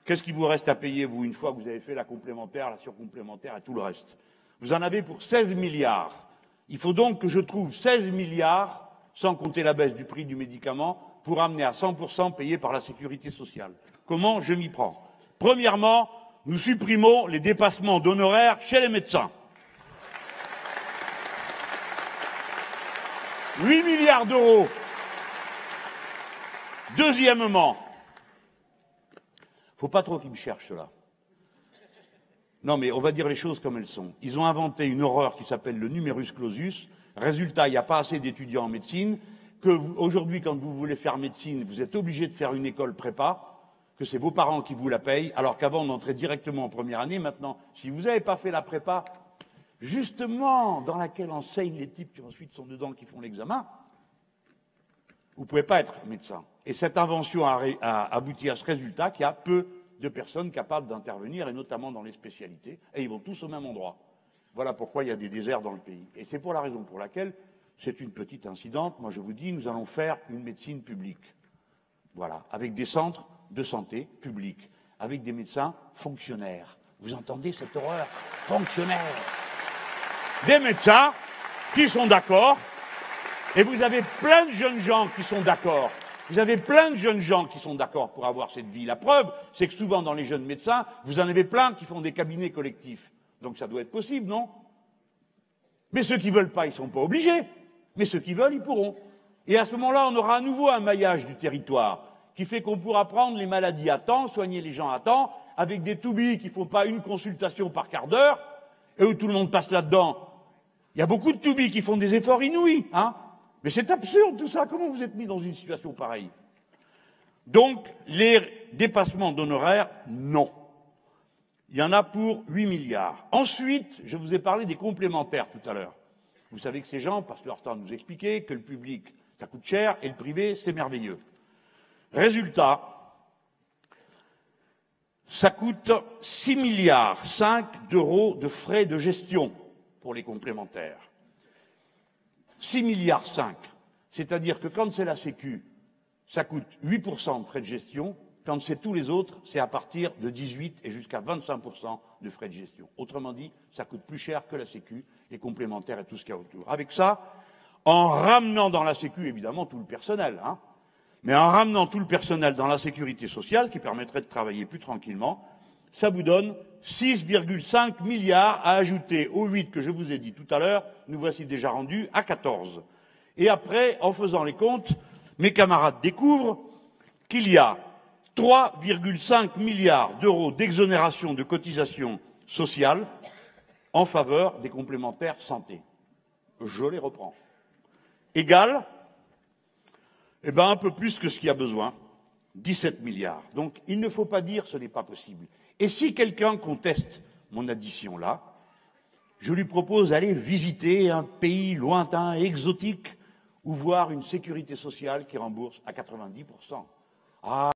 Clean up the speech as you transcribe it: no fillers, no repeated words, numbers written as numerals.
Qu'est-ce qu'il vous reste à payer, vous, une fois que vous avez fait la complémentaire, la surcomplémentaire et tout le reste? Vous en avez pour 16 milliards. Il faut donc que je trouve 16 milliards, sans compter la baisse du prix du médicament, pour amener à 100% payé par la sécurité sociale. Comment je m'y prends? Premièrement, nous supprimons les dépassements d'honoraires chez les médecins. 8 milliards d'euros. Deuxièmement, faut pas trop qu'ils me cherchent, cela. Non, mais on va dire les choses comme elles sont. Ils ont inventé une horreur qui s'appelle le numerus clausus. Résultat, il n'y a pas assez d'étudiants en médecine, que aujourd'hui, quand vous voulez faire médecine, vous êtes obligé de faire une école prépa, que c'est vos parents qui vous la payent, alors qu'avant, on entrait directement en première année. Maintenant, si vous n'avez pas fait la prépa, justement, dans laquelle enseignent les types qui ensuite sont dedans, qui font l'examen, vous ne pouvez pas être médecin. Et cette invention a abouti à ce résultat qu'il y a peu de personnes capables d'intervenir, et notamment dans les spécialités, et ils vont tous au même endroit. Voilà pourquoi il y a des déserts dans le pays. Et c'est pour la raison pour laquelle, c'est une petite incidente, moi je vous dis, nous allons faire une médecine publique. Voilà, avec des centres de santé publics, avec des médecins fonctionnaires. Vous entendez cette horreur? Fonctionnaires. Des médecins qui sont d'accord, et vous avez plein de jeunes gens qui sont d'accord. Vous avez plein de jeunes gens qui sont d'accord pour avoir cette vie. La preuve, c'est que souvent dans les jeunes médecins, vous en avez plein qui font des cabinets collectifs. Donc ça doit être possible, non? Mais ceux qui ne veulent pas, ils ne sont pas obligés. Mais ceux qui veulent, ils pourront. Et à ce moment-là, on aura à nouveau un maillage du territoire qui fait qu'on pourra prendre les maladies à temps, soigner les gens à temps, avec des toubis qui ne font pas une consultation par quart d'heure, et où tout le monde passe là-dedans. Il y a beaucoup de toubis qui font des efforts inouïs, hein? Mais c'est absurde tout ça. Comment vous êtes mis dans une situation pareille? Donc, les dépassements d'honoraires, non. Il y en a pour 8 milliards. Ensuite, je vous ai parlé des complémentaires tout à l'heure. Vous savez que ces gens passent leur temps à nous expliquer que le public, ça coûte cher, et le privé, c'est merveilleux. Résultat, ça coûte 6 milliards 5 d'euros de frais de gestion pour les complémentaires. 6 milliards 5. C'est-à-dire que quand c'est la Sécu, ça coûte 8% de frais de gestion. Quand c'est tous les autres, c'est à partir de 18 et jusqu'à 25% de frais de gestion. Autrement dit, ça coûte plus cher que la Sécu, les complémentaires et tout ce qu'il y a autour. Avec ça, en ramenant dans la Sécu, évidemment, tout le personnel, hein, mais en ramenant tout le personnel dans la sécurité sociale, ce qui permettrait de travailler plus tranquillement, ça vous donne 6,5 milliards à ajouter aux 8 que je vous ai dit tout à l'heure. Nous voici déjà rendus à 14. Et après, en faisant les comptes, mes camarades découvrent qu'il y a 3,5 milliards d'euros d'exonération de cotisations sociales en faveur des complémentaires santé. Je les reprends. Égal, un peu plus que ce qu'il y a besoin, 17 milliards. Donc, il ne faut pas dire ce n'est pas possible. Et si quelqu'un conteste mon addition là, je lui propose d'aller visiter un pays lointain, exotique, ou voir une sécurité sociale qui rembourse à 90%. Ah,